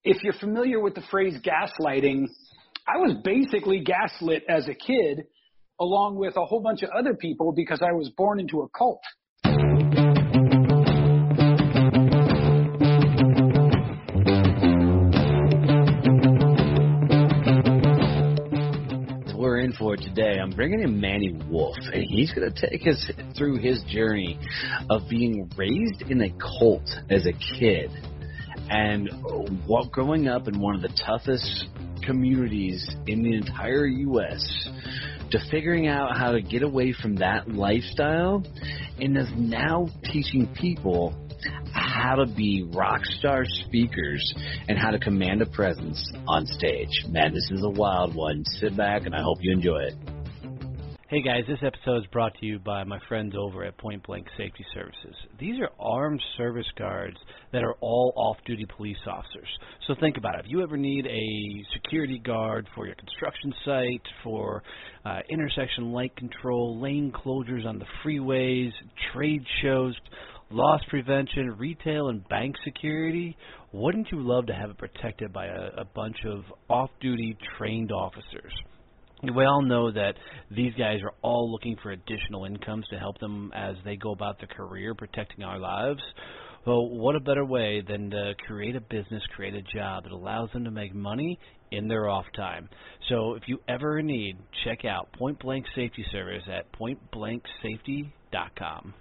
if you're familiar with the phrase gaslighting, I was basically gaslit as a kid along with a whole bunch of other people because I was born into a cult. We're in for it today. I'm bringing in Manny Wolfe, and he's going to take us through his journey of being raised in a cult as a kid and growing up in one of the toughest communities in the entire U.S. to figuring out how to get away from that lifestyle and is now teaching people how to be rock star speakers and how to command a presence on stage. Man, this is a wild one. Sit back and I hope you enjoy it. Hey guys, this episode is brought to you by my friends over at Point Blank Safety Services. These are armed service guards that are all off-duty police officers. So think about it. If you ever need a security guard for your construction site, for intersection light control, lane closures on the freeways, trade shows, loss prevention, retail and bank security, wouldn't you love to have it protected by a bunch of off-duty trained officers? We all know that these guys are all looking for additional incomes to help them as they go about their career protecting our lives. Well, what a better way than to create a business, create a job that allows them to make money in their off time. So if you ever need, check out Point Blank Safety Service at pointblanksafety.com.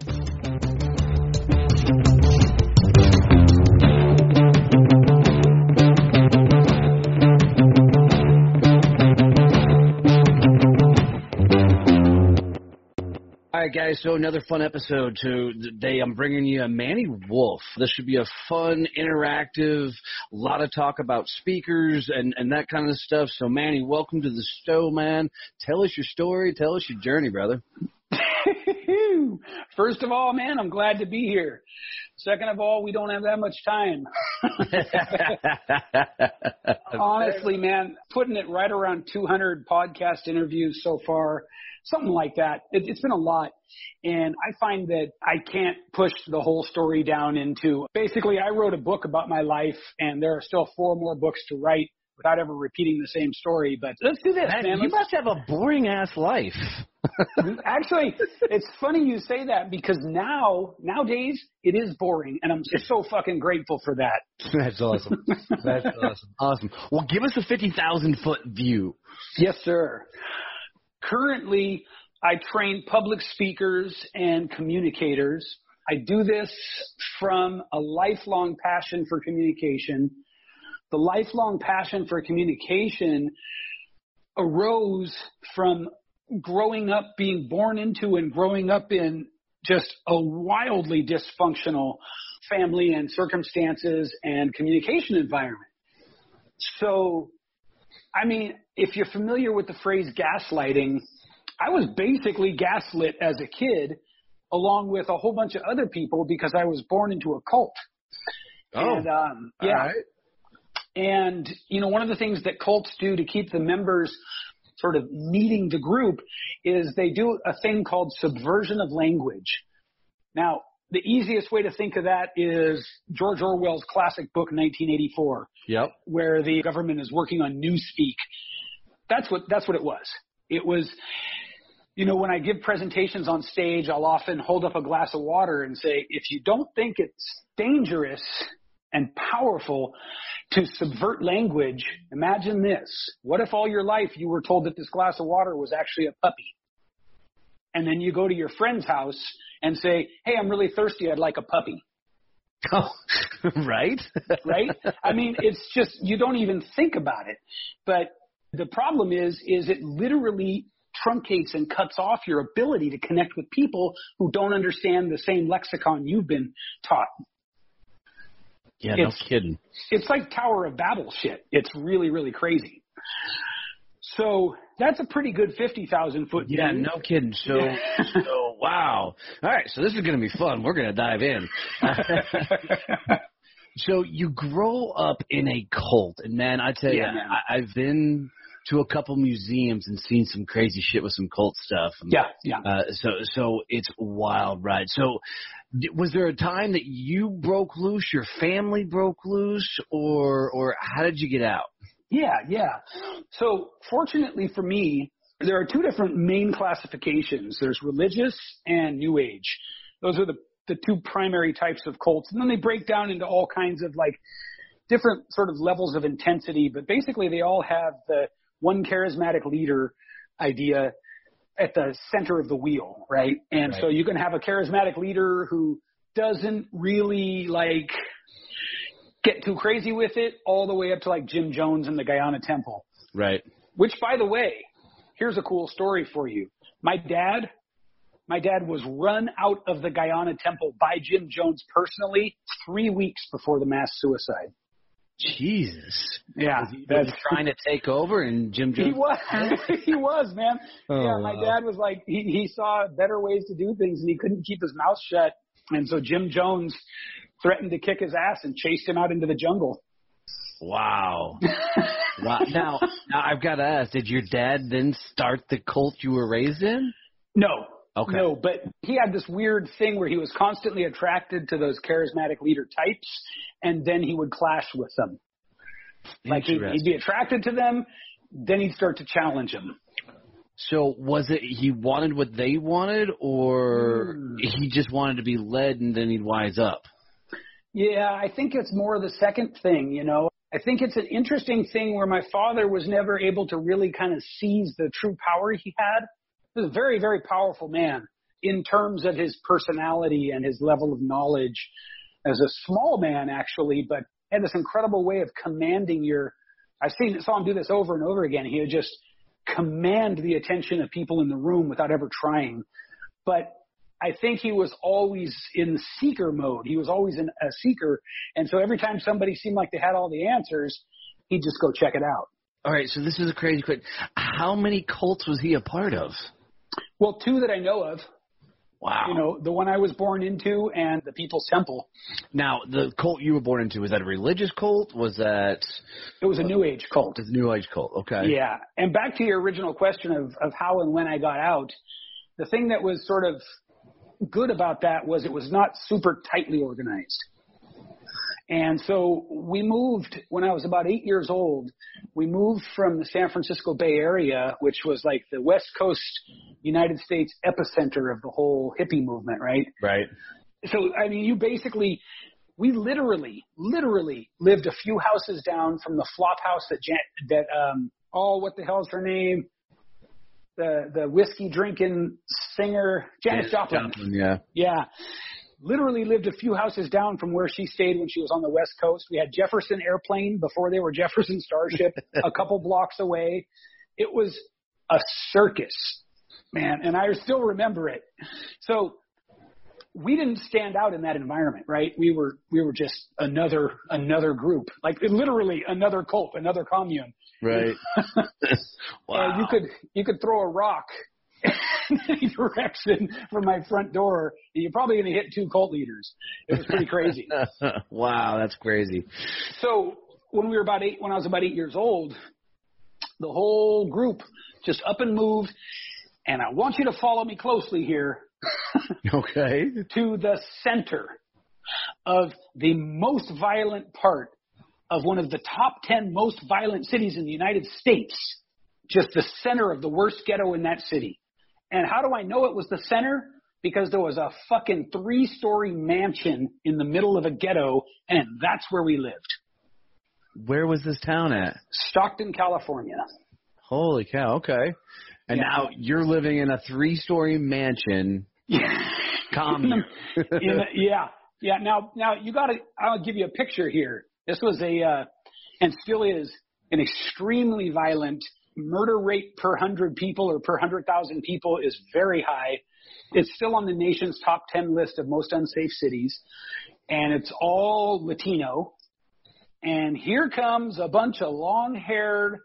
All right, guys, so another fun episode today. I'm bringing you Manny Wolfe. This should be a fun, interactive, a lot of talk about speakers and that kind of stuff. So, Manny, welcome to the show, man. Tell us your story. Tell us your journey, brother. First of all, man, I'm glad to be here. Second of all, we don't have that much time. Honestly, man, putting it right around 200 podcast interviews so far, something like that. It's been a lot. And I find that I can't push the whole story down into, basically, I wrote a book about my life, and there are still 4 more books to write without ever repeating the same story. But let's do this, man. You must have a boring-ass life. Actually, it's funny you say that because nowadays, it is boring, and I'm just so fucking grateful for that. That's awesome. That's awesome. Awesome. Well, give us a 50,000-foot view. Yes, sir. Currently, I train public speakers and communicators. I do this from a lifelong passion for communication. The lifelong passion for communication arose from growing up, being born into and growing up in just a wildly dysfunctional family and circumstances and communication environment. So, I mean, if you're familiar with the phrase gaslighting, I was basically gaslit as a kid along with a whole bunch of other people because I was born into a cult. Oh, and, yeah. All right. And, you know, one of the things that cults do to keep the members sort of needing the group is they do a thing called subversion of language. Now, the easiest way to think of that is George Orwell's classic book, 1984, where the government is working on newspeak. That's what it was. It was, you know, when I give presentations on stage, I'll often hold up a glass of water and say, if you don't think it's dangerous and powerful to subvert language, imagine this. What if all your life you were told that this glass of water was actually a puppy? And then you go to your friend's house and say, hey, I'm really thirsty. I'd like a puppy. Oh, right? Right? I mean, it's just, you don't even think about it. But the problem is it literally truncates and cuts off your ability to connect with people who don't understand the same lexicon you've been taught. Yeah, no kidding. It's like Tower of Babel shit. It's really, really crazy. So that's a pretty good 50,000-foot view. Yeah, no kidding. So, wow. All right, so this is going to be fun. We're going to dive in. So you grow up in a cult, and man, I tell you, I've been to a couple museums and seen some crazy shit with some cult stuff. Yeah. So it's wild, right? So Was there a time that you broke loose, your family broke loose, or how did you get out? Yeah. So fortunately for me, there are two different main classifications. There's religious and New Age. Those are the two primary types of cults. And then they break down into all kinds of like different sort of levels of intensity. But basically they all have the one charismatic leader idea at the center of the wheel, right? And so you can have a charismatic leader who doesn't really like get too crazy with it, all the way up to like Jim Jones and the Guyana Temple. Right. Which, by the way, here's a cool story for you. My dad was run out of the Guyana Temple by Jim Jones personally 3 weeks before the mass suicide. Jesus. Yeah. Was he trying to take over and Jim Jones? He was, man. Oh, yeah, my dad was like, he saw better ways to do things and he couldn't keep his mouth shut. And so Jim Jones threatened to kick his ass and chased him out into the jungle. Wow. Wow. Now I've got to ask, did your dad then start the cult you were raised in? No. Okay. No, but he had this weird thing where he was constantly attracted to those charismatic leader types, and then he would clash with them. Like he'd be attracted to them, then he'd start to challenge them. So was it he wanted what they wanted, or he just wanted to be led and then he'd wise up? Yeah, I think it's more the second thing, you know. I think it's an interesting thing where my father was never able to really kind of seize the true power he had. He was a very, very powerful man in terms of his personality and his level of knowledge as a small man, actually, but had this incredible way of commanding I saw him do this over and over again. He would just command the attention of people in the room without ever trying. But I think he was always in seeker mode. He was always a seeker. And so every time somebody seemed like they had all the answers, he'd just go check it out. All right, so this is a crazy question. How many cults was he a part of? Well, two that I know of. Wow. You know, the one I was born into and the People's Temple. Now, the cult you were born into, was that a religious cult? Was that... It was a New Age cult. It's a New Age cult, okay. Yeah. And back to your original question of how and when I got out, the thing that was sort of good about that was it was not super tightly organized. And so we moved, when I was about 8 years old, we moved from the San Francisco Bay Area, which was like the West Coast United States epicenter of the whole hippie movement, right? Right. So, I mean, we literally lived a few houses down from the flop house what the hell's her name? The whiskey drinking singer, Janis Joplin. Yeah. Literally lived a few houses down from where she stayed when she was on the West Coast. We had Jefferson Airplane before they were Jefferson Starship a couple blocks away. It was a circus, man, and I still remember it. So we didn't stand out in that environment, right? We were just another group, like literally another cult, another commune. Right. Wow. You could throw a rock in any direction from my front door, and you're probably going to hit two cult leaders. It was pretty crazy. Wow, that's crazy. So when I was about 8 years old, the whole group just up and moved, and I want you to follow me closely here. Okay. To the center of the most violent part of one of the top 10 most violent cities in the United States. Just the center of the worst ghetto in that city. And how do I know it was the center? Because there was a fucking 3-story mansion in the middle of a ghetto, and that's where we lived. Where was this town at? Stockton, California. Holy cow, okay. And now you're living in a 3-story mansion. Commune. Yeah. Now I'll give you a picture here. This was and still is, an extremely violent. Murder rate per 100 people or per 100,000 people is very high. It's still on the nation's top 10 list of most unsafe cities. And it's all Latino. And here comes a bunch of long-haired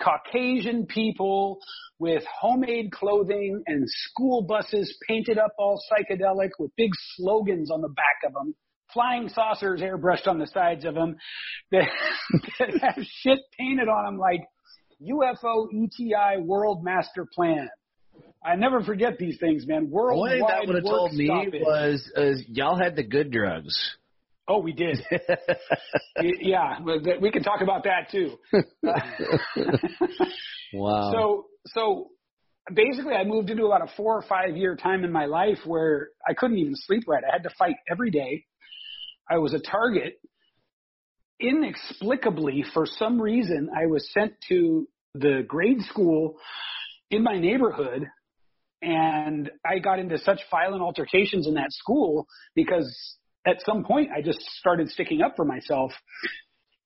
Caucasian people with homemade clothing and school buses painted up all psychedelic with big slogans on the back of them, flying saucers airbrushed on the sides of them that have shit painted on them like UFO ETI World Master Plan. I never forget these things, man. One thing that Worldwide would have work told me stoppage. was y'all had the good drugs. Oh, we did. Yeah, we can talk about that too. Wow. So basically I moved into about a 4 or 5 year time in my life where I couldn't even sleep right. I had to fight every day. I was a target. Inexplicably, for some reason, I was sent to the grade school in my neighborhood, and I got into such violent altercations in that school because at some point I just started sticking up for myself.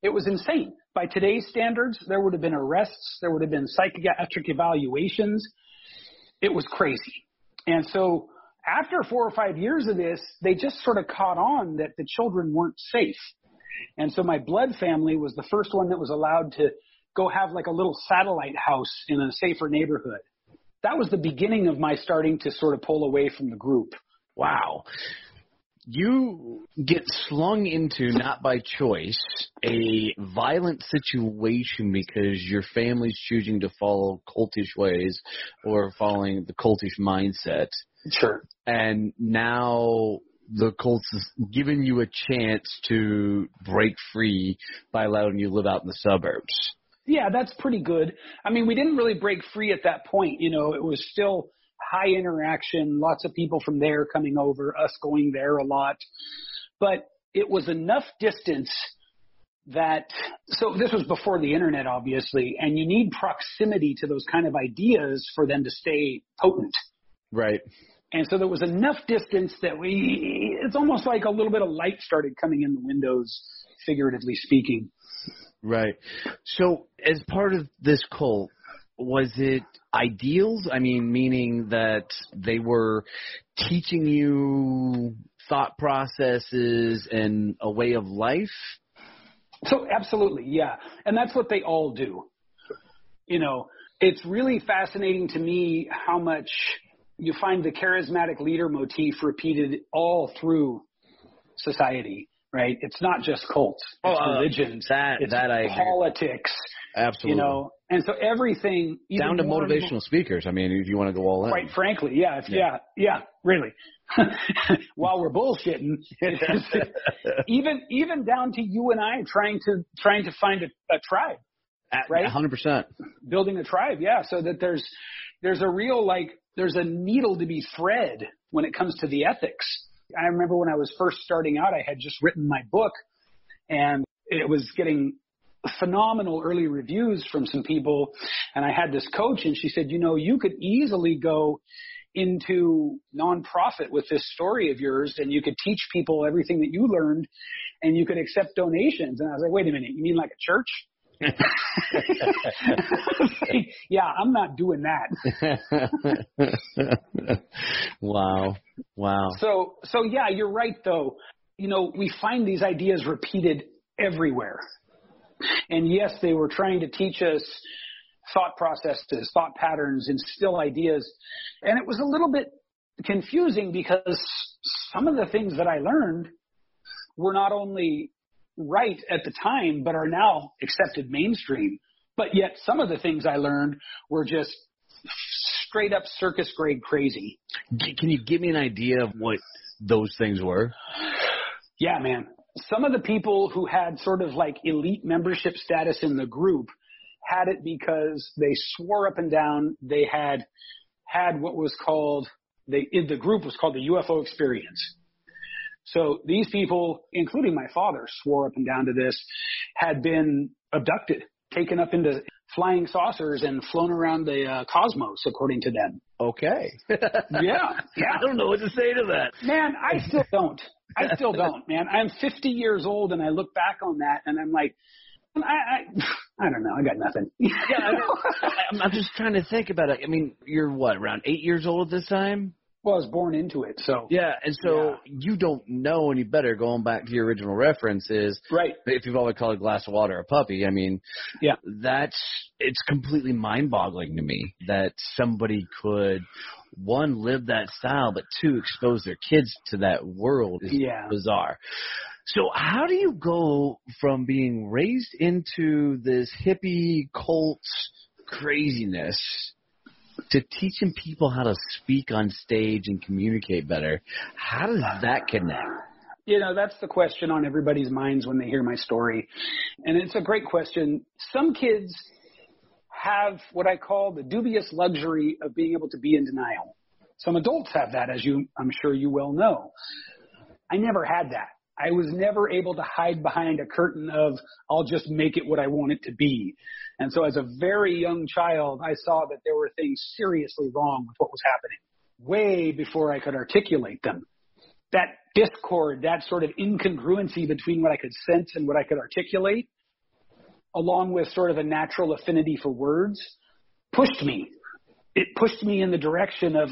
It was insane. By today's standards, there would have been arrests. There would have been psychiatric evaluations. It was crazy. And so after 4 or 5 years of this, they just sort of caught on that the children weren't safe. And so my blood family was the first one that was allowed to go have like a little satellite house in a safer neighborhood. That was the beginning of my starting to sort of pull away from the group. Wow. You get slung into, not by choice, a violent situation because your family's choosing to follow cultish ways or following the cultish mindset. Sure. And now the cult is giving you a chance to break free by allowing you to live out in the suburbs. Yeah, that's pretty good. I mean, we didn't really break free at that point. You know, it was still high interaction, lots of people from there coming over, us going there a lot. But it was enough distance that, so this was before the internet, obviously, and you need proximity to those kind of ideas for them to stay potent. Right. And so there was enough distance that it's almost like a little bit of light started coming in the windows, figuratively speaking. Right. So as part of this cult, was it ideals? I mean, meaning that they were teaching you thought processes and a way of life? So absolutely, yeah. And that's what they all do. You know, it's really fascinating to me how much you find the charismatic leader motif repeated all through society, right? It's not just cults. It's religions. It's politics. Absolutely. You know, and so everything. Down to motivational speakers. I mean, if you want to go all in. Quite frankly, yeah. Yeah, really. While we're bullshitting, even down to you and I trying to find a tribe, right? 100%. Building a tribe, yeah. So that there's a real, there's a needle to be thread when it comes to the ethics. I remember when I was first starting out, I had just written my book, and it was getting phenomenal early reviews from some people. And I had this coach, and she said, you know, you could easily go into nonprofit with this story of yours, and you could teach people everything that you learned, and you could accept donations. And I was like, wait a minute, you mean like a church? Yeah, I'm not doing that. Wow. So yeah, you're right though. You know, we find these ideas repeated everywhere. And yes, they were trying to teach us thought processes, thought patterns, instill ideas. And it was a little bit confusing because some of the things that I learned were not only right at the time, but are now accepted mainstream. But yet some of the things I learned were just straight up circus grade crazy. Can you give me an idea of what those things were? Yeah, man. Some of the people who had sort of like elite membership status in the group had it because they swore up and down they had what was called, the group was called the UFO experience. So these people, including my father, swore up and down to this, had been abducted, taken up into flying saucers and flown around the cosmos, according to them. Okay. Yeah. I don't know what to say to that. Man, I still don't, man. I'm 50 years old, and I look back on that, and I'm like, I don't know. I got nothing. Yeah, I'm just trying to think about it. I mean, you're what, around 8 years old at this time? Well, I was born into it, so. Yeah, and so you don't know any better, going back to your original references. Right. If you've ever called a glass of water a puppy, I mean, yeah, it's completely mind-boggling to me that somebody could, one, live that style, but two, expose their kids to that world is bizarre. So how do you go from being raised into this hippie cult craziness to teaching people how to speak on stage and communicate better. How does that connect? That's the question on everybody's minds when they hear my story. And it's a great question. Some kids have what I call the dubious luxury of being able to be in denial. Some adults have that, as I'm sure you well know. I never had that. I was never able to hide behind a curtain of, I'll just make it what I want it to be. And so as a very young child, I saw that there were things seriously wrong with what was happening way before I could articulate them. That discord, that sort of incongruency between what I could sense and what I could articulate, along with sort of a natural affinity for words, pushed me. It pushed me in the direction of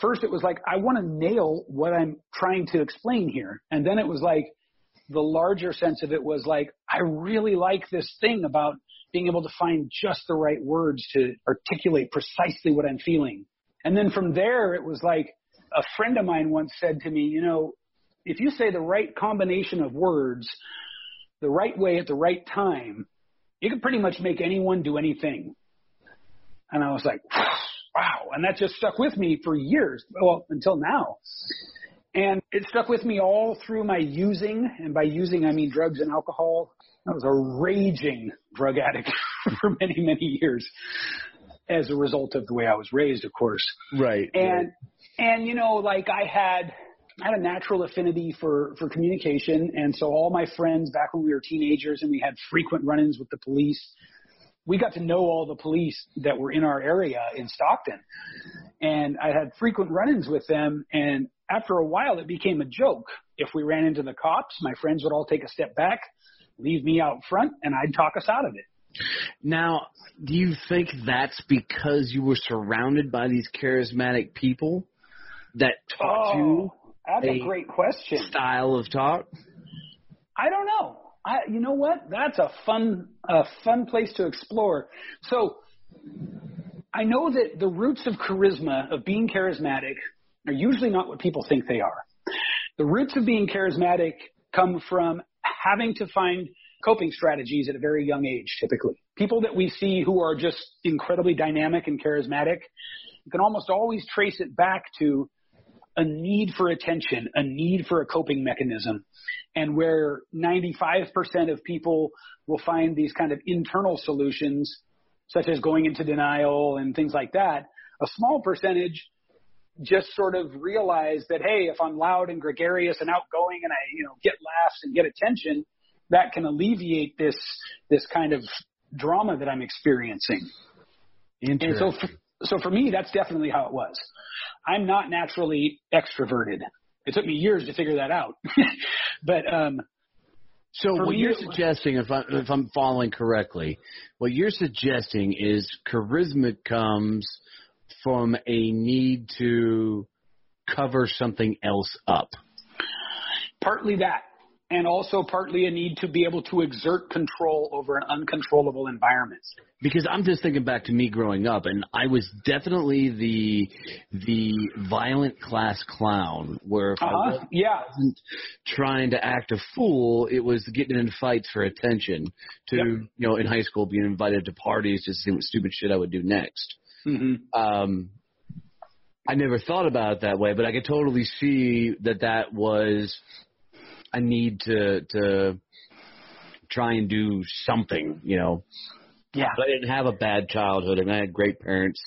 first it was I want to nail what I'm trying to explain here. And then it was the larger sense of it was I really like this thing about being able to find just the right words to articulate precisely what I'm feeling. And then from there, it was a friend of mine once said to me, if you say the right combination of words the right way at the right time, you can pretty much make anyone do anything. And I was like, wow. And that just stuck with me for years. Well, until now. And it stuck with me all through my using. And by using, I mean drugs and alcohol. I was a raging drug addict for many, many years as a result of the way I was raised, of course. Right. And I had a natural affinity for communication. And so all my friends back when we were teenagers and we had frequent run-ins with the police, we got to know all the police that were in our area in Stockton. And I had frequent run-ins with them. And after a while, it became a joke. If we ran into the cops, my friends would all take a step back, leave me out front, and I'd talk us out of it. Now, do you think that's because you were surrounded by these charismatic people that taught you that's a great question. Style of talk? I don't know. You know what? That's a fun place to explore. So I know that the roots of charisma, of being charismatic, are usually not what people think they are. The roots of being charismatic come from having to find coping strategies at a very young age, typically. People that we see who are just incredibly dynamic and charismatic, you can almost always trace it back to a need for attention, a need for a coping mechanism. And where 95% of people will find these kind of internal solutions, such as going into denial and things like that, a small percentage just sort of realize that, hey, if I'm loud and gregarious and outgoing and I, get laughs and get attention, that can alleviate this kind of drama that I'm experiencing. And so for me, that's definitely how it was. I'm not naturally extroverted. It took me years to figure that out. But so what you're suggesting, if I'm following correctly, what you're suggesting is charisma comes from a need to cover something else up. Partly that. And also partly a need to be able to exert control over an uncontrollable environment. Because I'm just thinking back to me growing up, and I was definitely the violent class clown, where if I wasn't trying to act a fool, it was getting in fights for attention. In high school, being invited to parties to see what stupid shit I would do next. Mm-hmm. I never thought about it that way, but I could totally see that was a need to try and do something, Yeah. But I didn't have a bad childhood, and I had great parents,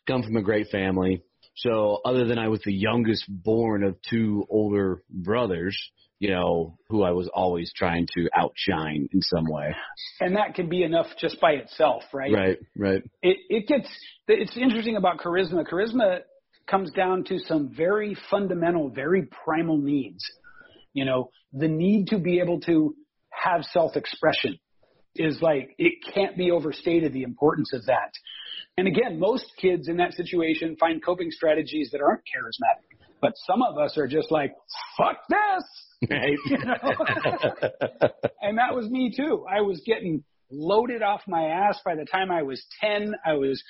come from a great family. So other than I was the youngest born of two older brothers, who I was always trying to outshine in some way. And that can be enough just by itself, right? Right. It's interesting about charisma. Charisma comes down to some very fundamental, very primal needs. The need to be able to have self-expression is it can't be overstated, the importance of that. And again, most kids in that situation find coping strategies that aren't charismatic. But some of us are just fuck this! Right. And that was me too. I was getting loaded off my ass by the time I was 10. I was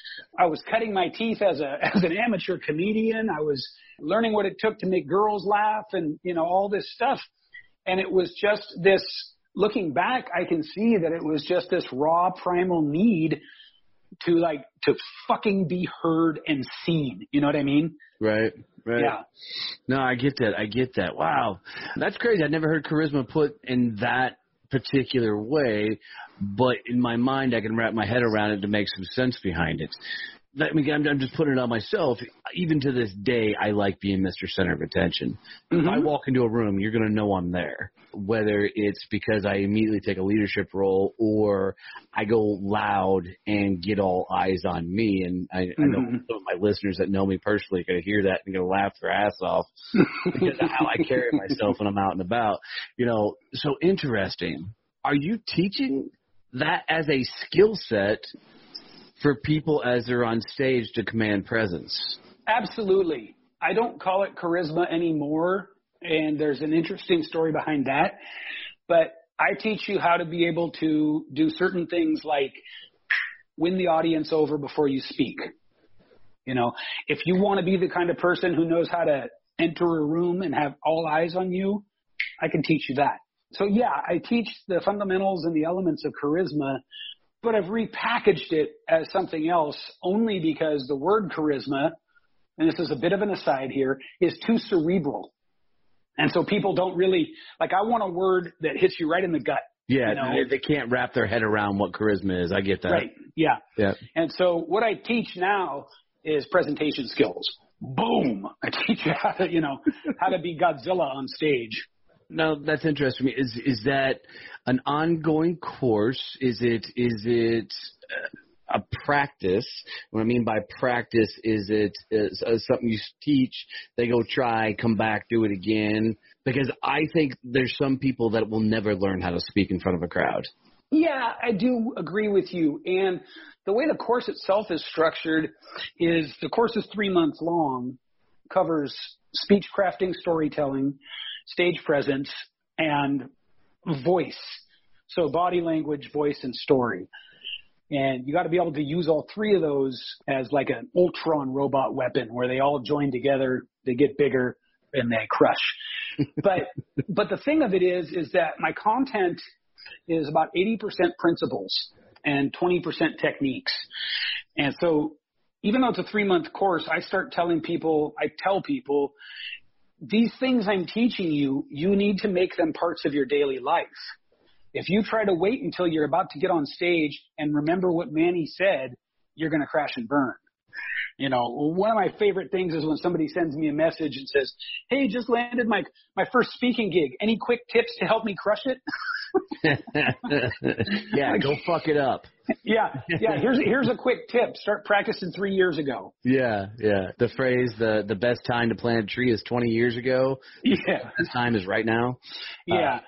cutting my teeth as an amateur comedian. I was learning what it took to make girls laugh and, all this stuff. And it was just this, looking back, I can see that it was just this raw primal need to fucking be heard and seen. You know what I mean? Right. Yeah. No, I get that. Wow. That's crazy. I'd never heard charisma put in that particular way, but in my mind I can wrap my head around it to make some sense behind it. I mean, I'm just putting it on myself. Even to this day, I like being Mr. Center of Attention. If I walk into a room, you're going to know I'm there, whether it's because I immediately take a leadership role or I go loud and get all eyes on me. And I know some of my listeners that know me personally are going to hear that and going to laugh their ass off because of how I carry myself when I'm out and about. You know, so interesting. Are you teaching that as a skill set for people as they're on stage to command presence? Absolutely. I don't call it charisma anymore, and there's an interesting story behind that. But I teach you how to be able to do certain things like win the audience over before you speak. You know, if you want to be the kind of person who knows how to enter a room and have all eyes on you, I can teach you that. So, yeah, I teach the fundamentals and the elements of charisma, but I've repackaged it as something else only because the word charisma, and this is a bit of an aside here, is too cerebral. And so people don't really, like, I want a word that hits you right in the gut. Yeah, you know? they can't wrap their head around what charisma is. I get that. Right, yeah. Yeah. And so what I teach now is presentation skills. Boom! I teach you how to be Godzilla on stage. No, that's interesting to me. Is that an ongoing course? Is it a practice? What I mean by practice is something you teach, they go try, come back, do it again? Because I think there's some people that will never learn how to speak in front of a crowd. Yeah, I do agree with you. And the way the course itself is structured is the course is 3 months long, covers speech crafting, storytelling, stage presence, and voice. So body language, voice, and story. And you got to be able to use all three of those as like an Ultron robot weapon where they all join together, they get bigger, and they crush. But the thing of it is that my content is about 80% principles and 20% techniques. And so even though it's a 3-month course, I tell people, these things I'm teaching you, you need to make them parts of your daily life. If you try to wait until you're about to get on stage and remember what Manny said, you're going to crash and burn. You know, one of my favorite things is when somebody sends me a message and says, hey, just landed my first speaking gig. Any quick tips to help me crush it? Yeah, go fuck it up. Yeah. Here's a quick tip. Start practicing 3 years ago. Yeah. The phrase, the best time to plant a tree is 20 years ago. Yeah. The best time is right now. Yeah.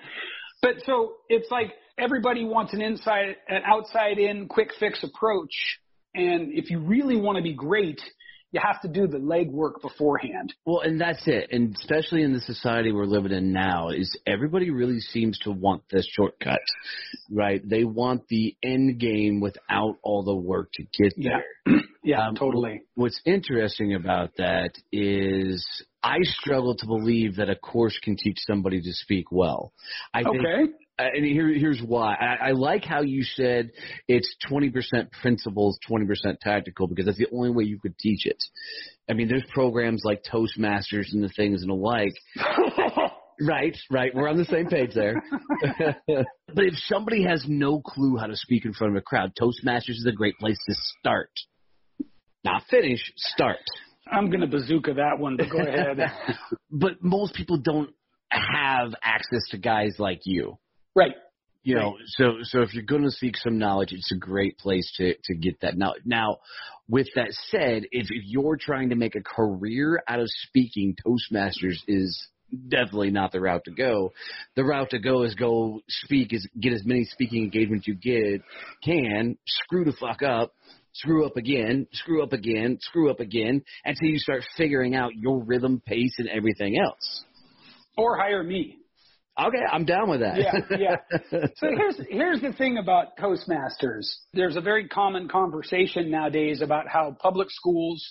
But so it's like everybody wants an outside in quick fix approach. And if you really want to be great, you have to do the legwork beforehand. Well, and that's it. And especially in the society we're living in now, is everybody really seems to want this shortcut, right? They want the end game without all the work to get there. Yeah, totally. What's interesting about that is I struggle to believe that a course can teach somebody to speak well. I think, and here's why. I like how you said it's 20% principles, 20% tactical, because that's the only way you could teach it. I mean, there's programs like Toastmasters and the things and the like. Right. We're on the same page there. But if somebody has no clue how to speak in front of a crowd, Toastmasters is a great place to start. Not finish, start. I'm going to bazooka that one, but go ahead. But most people don't have access to guys like you. Right. You know, so if you're going to seek some knowledge, it's a great place to get that. Now, with that said, if you're trying to make a career out of speaking, Toastmasters is definitely not the route to go. The route to go is go speak, get as many speaking engagements you can, screw the fuck up, screw up again, until you start figuring out your rhythm, pace, and everything else. Or hire me. Okay, I'm down with that. Yeah. So here's the thing about Toastmasters. There's a very common conversation nowadays about how public schools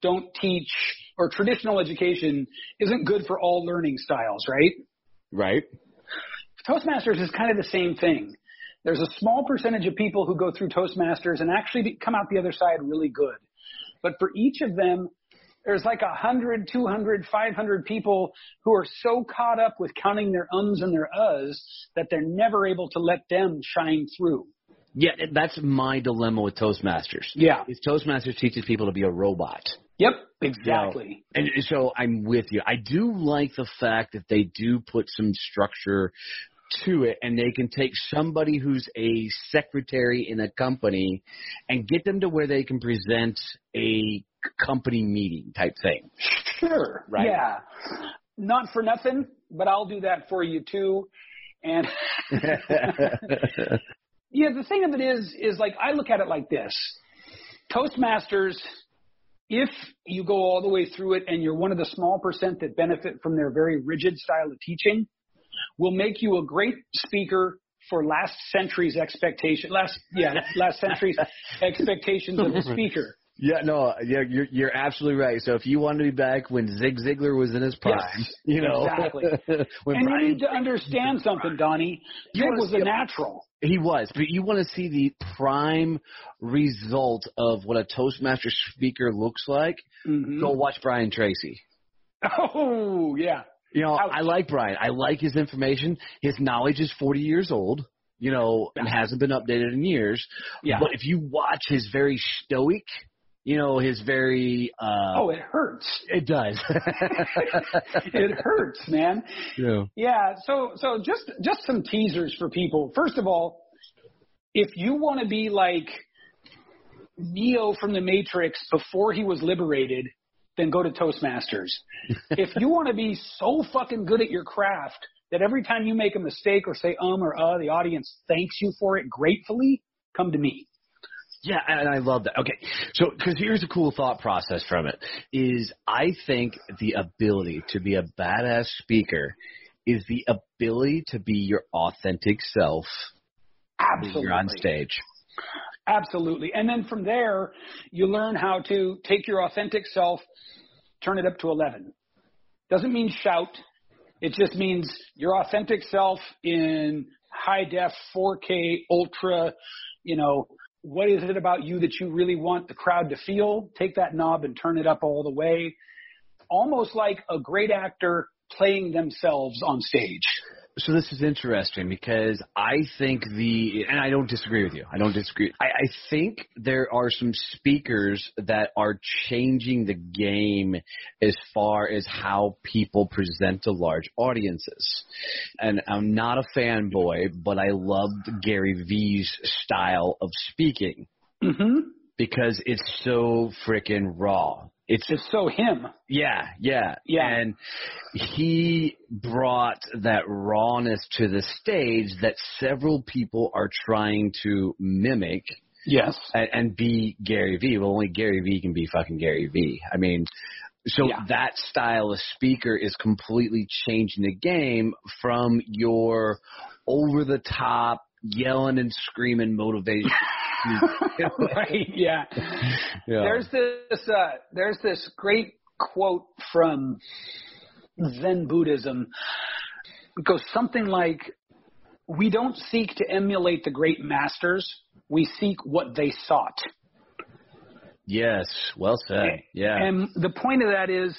don't teach, or traditional education isn't good for all learning styles, right? Right. Toastmasters is kind of the same thing. There's a small percentage of people who go through Toastmasters and actually come out the other side really good. But for each of them, there's like 100, 200, 500 people who are so caught up with counting their ums and their uhs that they're never able to let them shine through. Yeah, that's my dilemma with Toastmasters. Yeah. Is Toastmasters teaches people to be a robot. Yep, exactly. You know, and so I'm with you. I do like the fact that they do put some structure to it, and they can take somebody who's a secretary in a company and get them to where they can present a company meeting type thing. Sure. Right? Yeah. Not for nothing, but I'll do that for you too. And yeah, the thing of it is like I look at it like this. Toastmasters, if you go all the way through it and you're one of the small percent that benefit from their very rigid style of teaching, will make you a great speaker for last century's expectations of a speaker. Yeah, no, yeah, you're absolutely right. So if you want to be back when Zig Ziglar was in his prime, yes, you know, exactly. And Brian, you need to understand something, Donnie. Zig was a natural. He was, but you want to see the prime result of what a Toastmaster speaker looks like. Mm-hmm. Go watch Brian Tracy. Oh yeah. You know, Ouch. I like Brian. I like his information. His knowledge is 40 years old, you know, and hasn't been updated in years. Yeah. But if you watch his very stoic, you know, his very it hurts. It does. It hurts, man. Yeah. Yeah, so just some teasers for people. First of all, if you want to be like Neo from the Matrix before he was liberated, then go to Toastmasters. If you want to be so fucking good at your craft that every time you make a mistake or say or the audience thanks you for it gratefully, come to me. Yeah, and I love that. Okay, so because here's a cool thought process from it, is I think the ability to be a badass speaker is the ability to be your authentic self. Absolutely. When you're on stage. Absolutely. And then from there, you learn how to take your authentic self, turn it up to 11. Doesn't mean shout. It just means your authentic self in high def, 4K, ultra, you know, what is it about you that you really want the crowd to feel? Take that knob and turn it up all the way. Almost like a great actor playing themselves on stage. So this is interesting because I think and I don't disagree with you. I don't disagree. I think there are some speakers that are changing the game as far as how people present to large audiences. And I'm not a fanboy, but I loved Gary Vee's style of speaking because it's so freaking raw. It's so him. Yeah. And he brought that rawness to the stage that several people are trying to mimic. Yes. And be Gary Vee. Well, only Gary Vee can be fucking Gary Vee. I mean, so that style of speaker is completely changing the game from your over-the-top, yelling and screaming motivation. Right, yeah. There's this great quote from Zen Buddhism. It goes something like, we don't seek to emulate the great masters, we seek what they sought. Yes, well said. Yeah. And the point of that is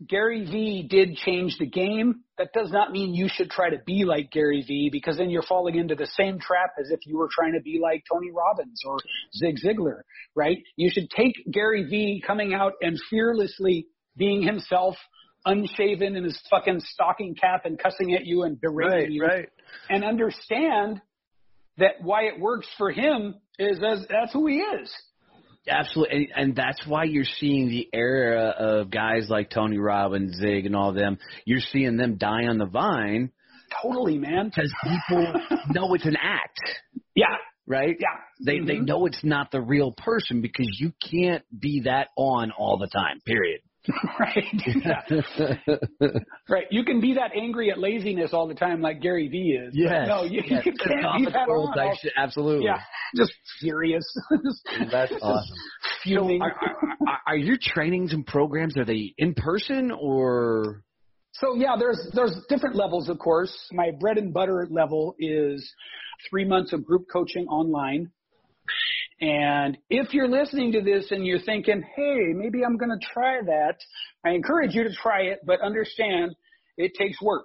Gary Vee did change the game. That does not mean you should try to be like Gary Vee, because then you're falling into the same trap as if you were trying to be like Tony Robbins or Zig Ziglar, right? You should take Gary Vee coming out and fearlessly being himself, unshaven in his fucking stocking cap and cussing at you and berating you, and understand that why it works for him is that's who he is. Absolutely, and that's why you're seeing the era of guys like Tony Robbins, Zig, and all of them. You're seeing them die on the vine. Totally, man. Because people know it's an act. Yeah. Right? Yeah. They know it's not the real person because you can't be that on all the time, period. Right. Yeah. Right. You can be that angry at laziness all the time like Gary Vee is. Yes. No, you can't be that on. Absolutely. Yeah. Just furious. That's awesome. Fuming. So are your trainings and programs, are they in person or? So, yeah, there's different levels, of course. My bread and butter level is 3 months of group coaching online. And if you're listening to this and you're thinking, hey, maybe I'm going to try that, I encourage you to try it, but understand it takes work.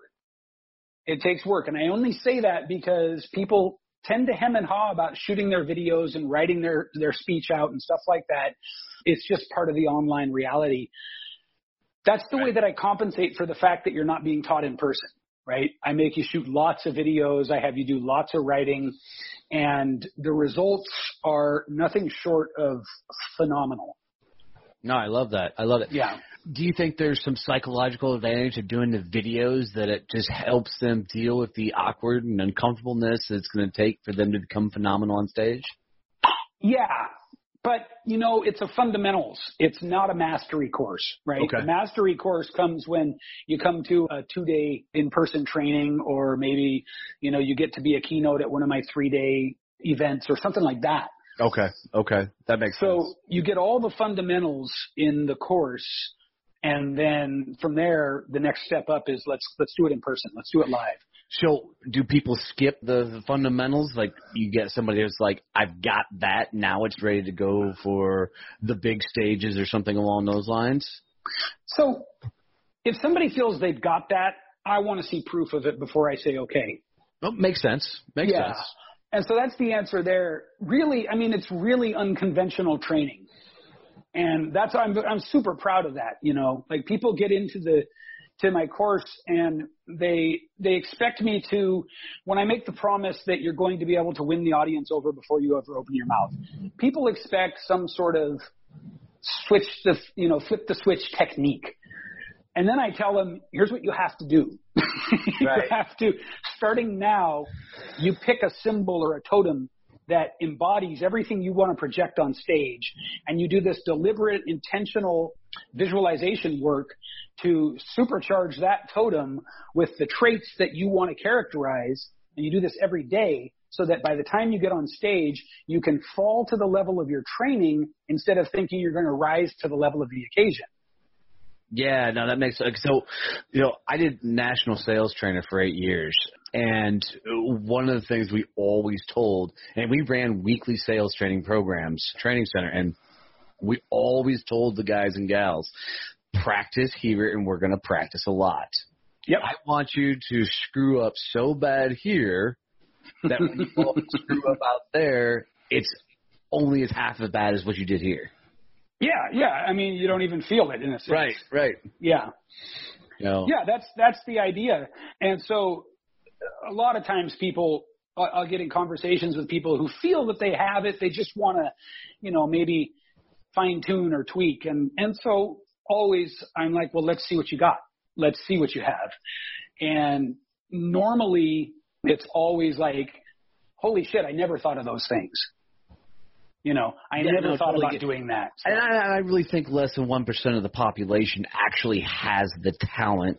It takes work. And I only say that because people tend to hem and haw about shooting their videos and writing their speech out and stuff like that. It's just part of the online reality. That's the way that I compensate for the fact that you're not being taught in person, right? I make you shoot lots of videos. I have you do lots of writing, and the results are nothing short of phenomenal. No, I love that. I love it. Yeah. Do you think there's some psychological advantage of doing the videos, that it just helps them deal with the awkward and uncomfortableness it's going to take for them to become phenomenal on stage? Yeah. But, you know, it's a fundamentals. It's not a mastery course, right? Okay. The mastery course comes when you come to a 2-day in-person training, or maybe, you know, you get to be a keynote at one of my 3-day events or something like that. Okay. That makes sense. So you get all the fundamentals in the course, and then from there, the next step up is let's do it in person. Let's do it live. So do people skip the fundamentals? Like, you get somebody that's like, I've got that, now it's ready to go for the big stages or something along those lines? So if somebody feels they've got that, I want to see proof of it before I say okay. Oh, makes sense. Makes sense. And so that's the answer there. Really, I mean, it's really unconventional training. And that's, I'm super proud of that. You know, like, people get into to my course and they expect me to, when I make the promise that you're going to be able to win the audience over before you ever open your mouth, people expect some sort of flip the switch technique. And then I tell them, here's what you have to do. You have to, starting now, you pick a symbol or a totem that embodies everything you want to project on stage. And you do this deliberate, intentional visualization work to supercharge that totem with the traits that you want to characterize. And you do this every day so that by the time you get on stage, you can fall to the level of your training instead of thinking you're going to rise to the level of the occasion. Yeah, no, that makes sense. So, you know, I did national sales trainer for 8 years, and one of the things we always told, and we ran weekly sales training programs, training center, and we always told the guys and gals, practice here, and we're going to practice a lot. Yep. I want you to screw up so bad here that when you go screw up out there, it's only as half as bad as what you did here. Yeah. I mean, you don't even feel it in a sense. Right. Yeah. You know. Yeah, that's the idea. And so a lot of times I'll get in conversations with people who feel that they have it. They just want to, you know, maybe fine tune or tweak. And so always I'm like, well, let's see what you got. Let's see what you have. And normally it's always like, holy shit, I never thought of those things. You know, I never thought about doing that. So. And I really think less than 1% of the population actually has the talent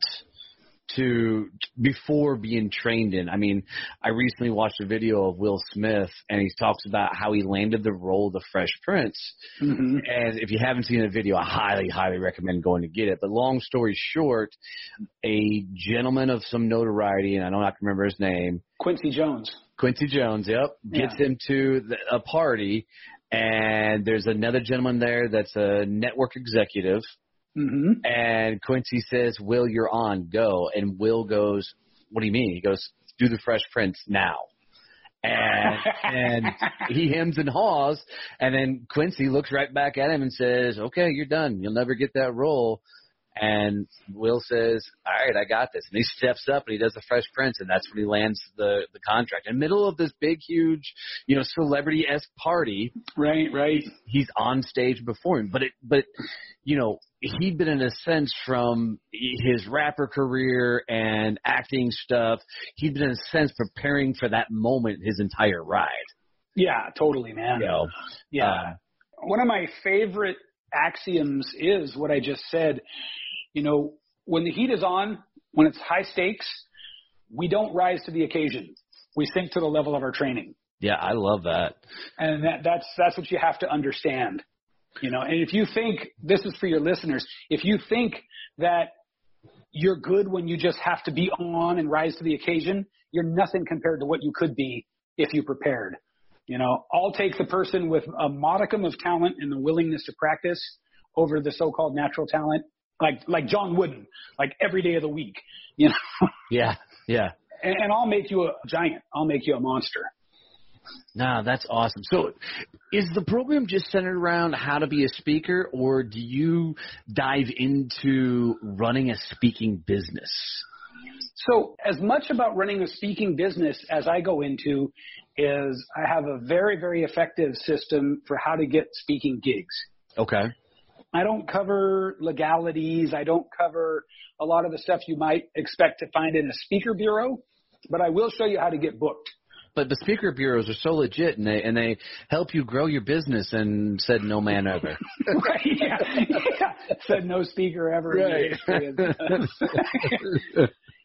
to, before being trained in. I mean, I recently watched a video of Will Smith, and he talks about how he landed the role of the Fresh Prince. Mm-hmm. And if you haven't seen the video, I highly, highly recommend going to get it. But long story short, a gentleman of some notoriety, and I don't have to remember his name. Quincy Jones, yep, gets him to a party. And there's another gentleman there that's a network executive. Mm-hmm. And Quincy says, Will, you're on, go. And Will goes, what do you mean? He goes, do the Fresh Prince now. And he hems and haws. And then Quincy looks right back at him and says, okay, you're done. You'll never get that role. And Will says, all right, I got this. And he steps up and he does the Fresh Prince, and that's when he lands the contract. In the middle of this big, huge, you know, celebrity-esque party. Right. He's on stage before him. But you know, he'd been in a sense from his rapper career and acting stuff, he'd been in a sense preparing for that moment his entire ride. Yeah, totally, man. You know, one of my favorite axioms is what I just said. You know, when the heat is on, when it's high stakes, we don't rise to the occasion. We sink to the level of our training. Yeah, I love that. And that's what you have to understand. You know, and if you think, this is for your listeners, if you think that you're good when you just have to be on and rise to the occasion, you're nothing compared to what you could be if you prepared. You know, I'll take the person with a modicum of talent and the willingness to practice over the so-called natural talent, like John Wooden, like every day of the week, you know? Yeah. Yeah. And I'll make you a giant. I'll make you a monster. No, that's awesome. So is the program just centered around how to be a speaker, or do you dive into running a speaking business? So as much about running a speaking business as I go into is I have a very, very effective system for how to get speaking gigs. Okay. I don't cover legalities. I don't cover a lot of the stuff you might expect to find in a speaker bureau, but I will show you how to get booked. But the speaker bureaus are so legit, and they help you grow your business, and said no man ever. Right, yeah. Said no speaker ever. Right.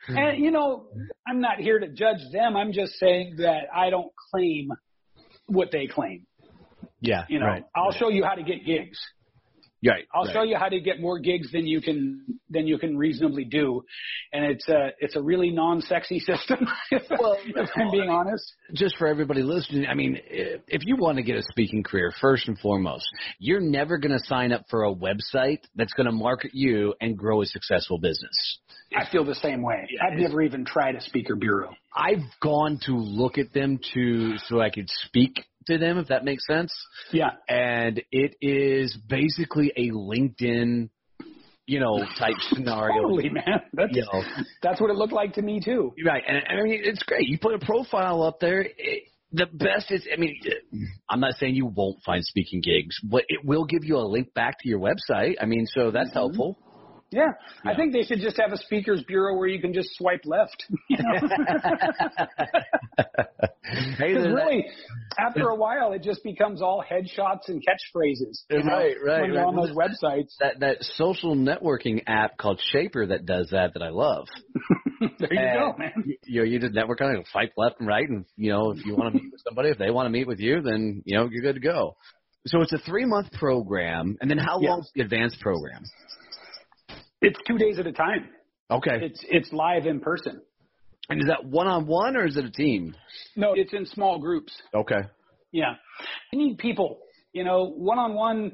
And, you know, I'm not here to judge them. I'm just saying that I don't claim what they claim. Yeah, You know, right. I'll show you how to get gigs. Right. I'll show you how to get more gigs than you can reasonably do, and it's a really non-sexy system. If I'm being honest. Just for everybody listening, I mean, if you want to get a speaking career, first and foremost, you're never going to sign up for a website that's going to market you and grow a successful business. I feel the same way. Yeah, I've never even tried a speaker bureau. I've gone to look at them so I could speak to them, if that makes sense. Yeah. And it is basically a LinkedIn, type scenario. Totally, man. That's what it looked like to me too. Right. And I mean, it's great. You put a profile up there. The best is, I'm not saying you won't find speaking gigs, but it will give you a link back to your website. I mean, so that's helpful. Yeah. I think they should just have a speakers bureau where you can just swipe left. Because really, after a while, it just becomes all headshots and catchphrases. Right. When you're on those websites. That social networking app called Shaper that does that I love. There you go, man. You just network on it, swipe left and right, and, if you want to meet with somebody, if they want to meet with you, then, you're good to go. So it's a 3-month program, and then how long is the advanced program? It's 2 days at a time. Okay. It's live in person. And is that one-on-one or is it a team? No, it's in small groups. Okay. Yeah. You need people. One-on-one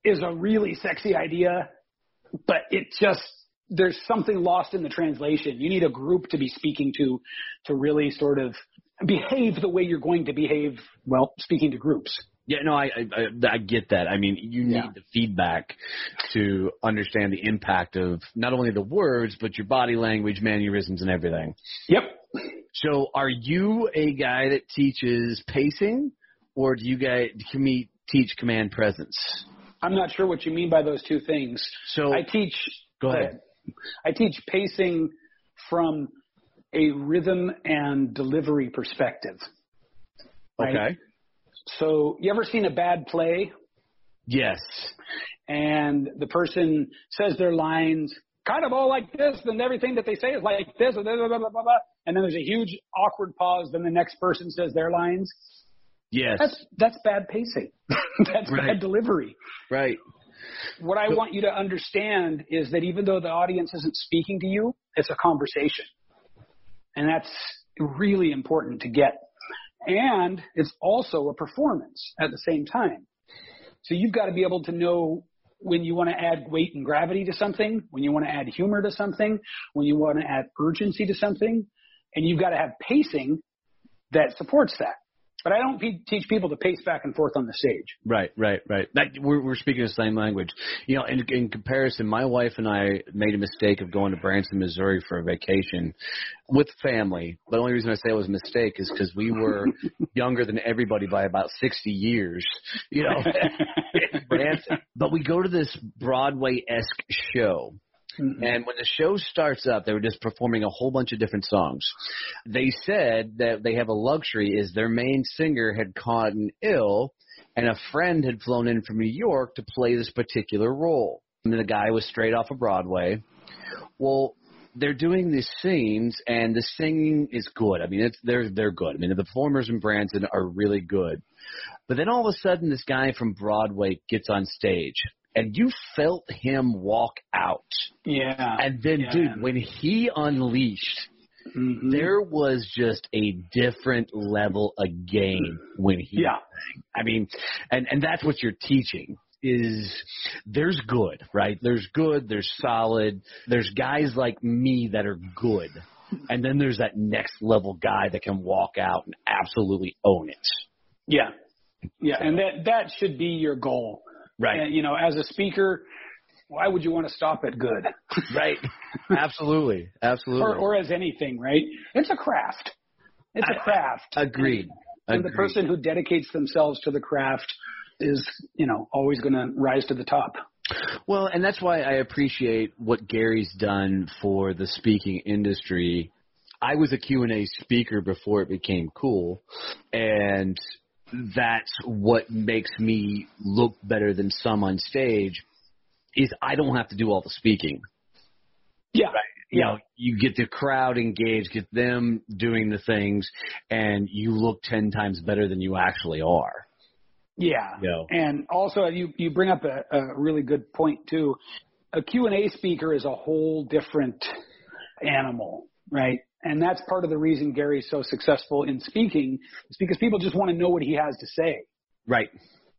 is a really sexy idea, but there's something lost in the translation. You need a group to be speaking to really sort of behave the way you're going to behave, speaking to groups. Yeah, no, I get that. I mean, you need the feedback to understand the impact of not only the words, but your body language, mannerisms, and everything. Yep. So are you a guy that teaches pacing, or can we teach command presence? I'm not sure what you mean by those two things. So Go ahead. I teach pacing from a rhythm and delivery perspective. Right? Okay. So you ever seen a bad play? Yes. And the person says their lines kind of all like this, and everything that they say is like this, blah, blah, blah, blah, blah, and then there's a huge awkward pause, then the next person says their lines. Yes. That's bad pacing. That's bad delivery. Right. What I want you to understand is that even though the audience isn't speaking to you, it's a conversation. And that's really important to get. And it's also a performance at the same time. So you've got to be able to know when you want to add weight and gravity to something, when you want to add humor to something, when you want to add urgency to something, and you've got to have pacing that supports that. But I don't teach people to pace back and forth on the stage. Right. We're speaking the same language. In comparison, my wife and I made a mistake of going to Branson, Missouri for a vacation with family. But the only reason I say it was a mistake is because we were younger than everybody by about 60 years, in Branson. But we go to this Broadway-esque show. Mm-hmm. And when the show starts up, they were just performing a whole bunch of different songs. They said that they have a luxury is their main singer had gotten ill, and a friend had flown in from New York to play this particular role. And the guy was straight off of Broadway. Well, they're doing these scenes, and the singing is good. I mean, they're good. I mean, the performers in Branson are really good. But then all of a sudden, this guy from Broadway gets on stage. And you felt him walk out. Yeah. And then, dude, when he unleashed Mm-hmm. There was just a different level of game when he Yeah. I mean, and that's what you're teaching is there's good, right? There's good, there's solid, there's guys like me that are good. And then there's that next level guy that can walk out and absolutely own it. Yeah. Yeah. And that should be your goal. Right. And, you know, as a speaker, why would you want to stop at good? Right. Absolutely. Absolutely. Or as anything, right? It's a craft. It's a craft. Agreed. And the person who dedicates themselves to the craft is, you know, always going to rise to the top. Well, and that's why I appreciate what Gary's done for the speaking industry. I was a Q&A speaker before it became cool, and that's what makes me look better than some on stage is I don't have to do all the speaking. Yeah. Right. You know, you get the crowd engaged, get them doing the things, and you look 10 times better than you actually are. Yeah. You know. And also you bring up a really good point too. A Q&A speaker is a whole different animal, right? And that's part of the reason Gary's so successful in speaking is because people just want to know what he has to say. Right.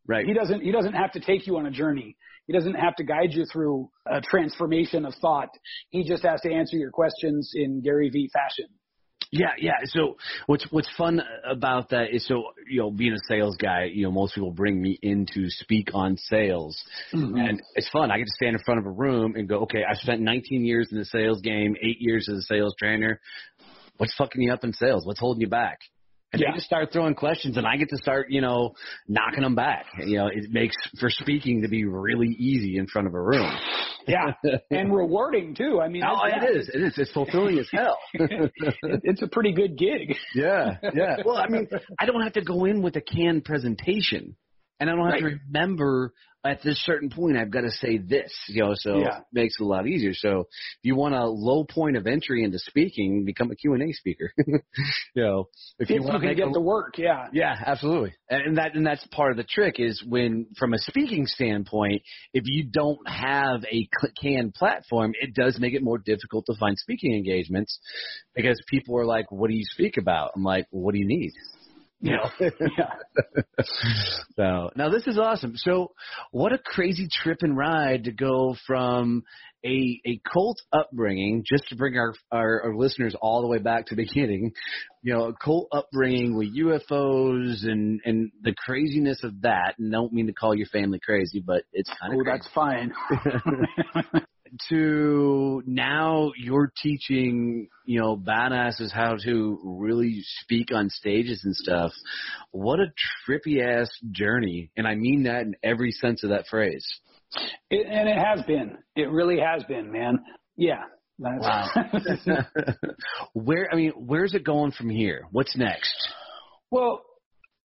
Right. He doesn't have to take you on a journey. He doesn't have to guide you through a transformation of thought. He just has to answer your questions in Gary V fashion. Yeah, yeah. So what's fun about that is, so, you know, being a sales guy, you know, most people bring me in to speak on sales. Mm-hmm. And it's fun. I get to stand in front of a room and go, okay, I've spent 19 years in the sales game, 8 years as a sales trainer. What's fucking you up in sales? What's holding you back? And they just start throwing questions, and I get to start, you know, knocking them back. You know, it makes for speaking to be really easy in front of a room. Yeah, and rewarding too. I mean, it is. It's fulfilling as hell. It's a pretty good gig. Yeah, yeah. Well, I mean, I don't have to go in with a canned presentation, and I don't have to remember at this certain point I've got to say this. You know, so it makes it a lot easier. So if you want a low point of entry into speaking, become a Q&A speaker. You know, if you want to get the work, yeah, absolutely. And that's part of the trick is when, from a speaking standpoint, if you don't have a canned platform, it does make it more difficult to find speaking engagements because people are like, "What do you speak about?" I'm like, well, "What do you need?" You know? So now this is awesome. So what a crazy trip and ride to go from a cult upbringing, just to bring our listeners all the way back to the beginning, you know, a cult upbringing with UFOs and the craziness of that. And don't mean to call your family crazy, but it's kind of crazy. That's fine. To now you're teaching, you know, badasses how to really speak on stages and stuff. What a trippy ass journey. And I mean that in every sense of that phrase. And it has been. It really has been, man. Yeah. Wow. Where's it going from here? What's next? Well,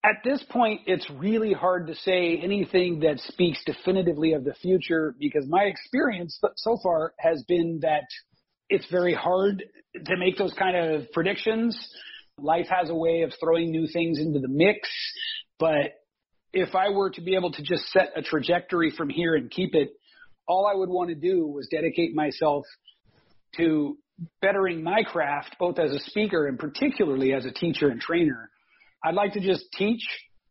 at this point, it's really hard to say anything that speaks definitively of the future because my experience so far has been that it's very hard to make those kind of predictions. Life has a way of throwing new things into the mix. But if I were to be able to just set a trajectory from here and keep it, all I would want to do was dedicate myself to bettering my craft, both as a speaker and particularly as a teacher and trainer. I'd like to just teach,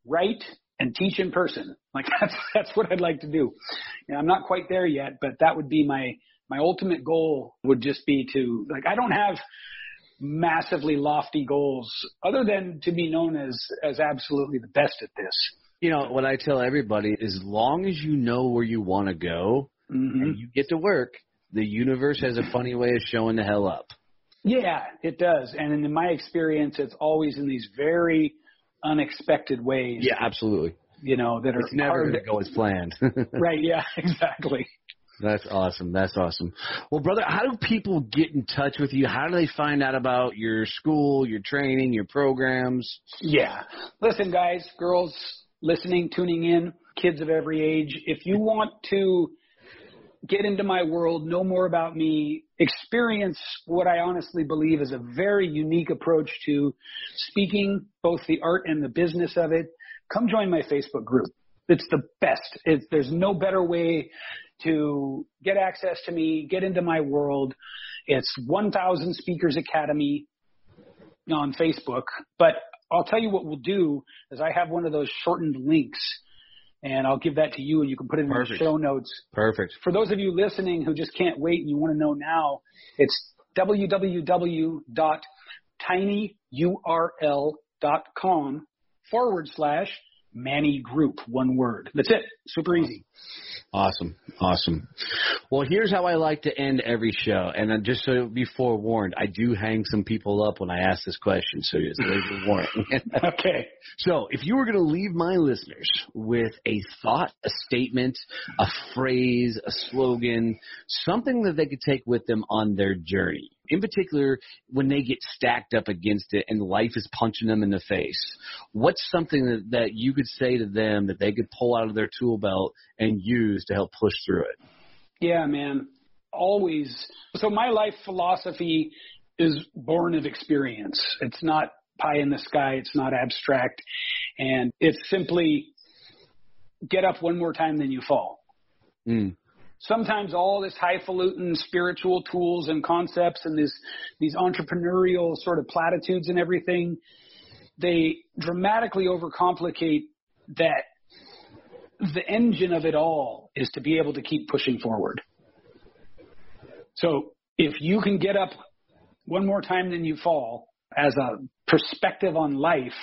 write, and teach in person. Like that's what I'd like to do. And I'm not quite there yet, but that would be my ultimate goal would just be to, like, I don't have massively lofty goals other than to be known as absolutely the best at this. You know, what I tell everybody, as long as you know where you want to go and you get to work, the universe has a funny way of showing the hell up. Yeah, it does. And in my experience, it's always in these very unexpected ways. Yeah, absolutely. You know, that it's never going to go as planned. Right, yeah, exactly. That's awesome. That's awesome. Well, brother, how do people get in touch with you? How do they find out about your school, your training, your programs? Yeah. Listen, guys, girls listening, tuning in, kids of every age, if you want to get into my world, know more about me, experience what I honestly believe is a very unique approach to speaking, both the art and the business of it, come join my Facebook group. It's the best. There's no better way to get access to me, get into my world. It's 1000 Speakers Academy. on Facebook. But I'll tell you what we'll do is I have one of those shortened links, and I'll give that to you, and you can put it in the show notes. Perfect. For those of you listening who just can't wait and you want to know now, it's www.tinyurl.com/Manny Group, one word. That's it. Super easy. Awesome. Well, here's how I like to end every show, and then just so be forewarned, I do hang some people up when I ask this question, so there's a warning. Okay. So if you were going to leave my listeners with a thought, a statement, a phrase, a slogan, something that they could take with them on their journey, in particular when they get stacked up against it and life is punching them in the face, what's something that you could say to them that they could pull out of their tool belt and use to help push through it? Yeah, man. Always. So my life philosophy is born of experience. It's not pie in the sky. It's not abstract. And it's simply get up one more time than you fall. Sometimes all this highfalutin spiritual tools and concepts and these entrepreneurial sort of platitudes and everything, they dramatically overcomplicate that the engine of it all is to be able to keep pushing forward. So if you can get up one more time than you fall as a perspective on life,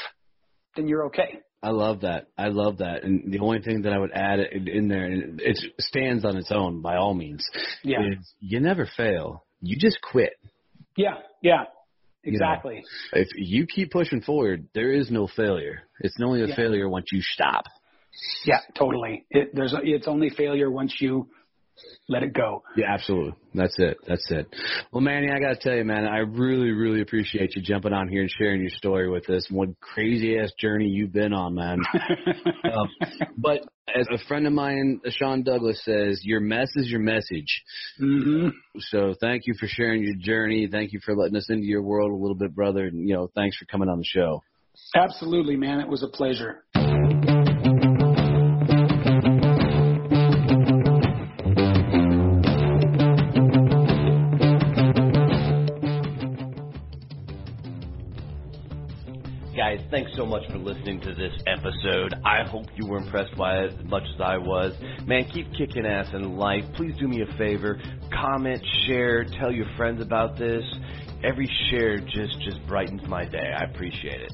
then you're okay. I love that. And the only thing that I would add in there, and it stands on its own by all means, is you never fail. You just quit. Yeah, exactly. You know, if you keep pushing forward, there is no failure. It's only a failure once you stop. Yeah, totally. It's only failure once you let it go. Yeah, absolutely. That's it. Well, Manny, I got to tell you, man, I really, really appreciate you jumping on here and sharing your story with us. What crazy-ass journey you've been on, man. But as a friend of mine, Sean Douglas, says, your mess is your message. Mm-hmm. So thank you for sharing your journey. Thank you for letting us into your world a little bit, brother. And, thanks for coming on the show. Absolutely, man. It was a pleasure. Guys, thanks so much for listening to this episode. I hope you were impressed by it as much as I was. Man, keep kicking ass in life. Please do me a favor. Comment, share, tell your friends about this. Every share just brightens my day. I appreciate it.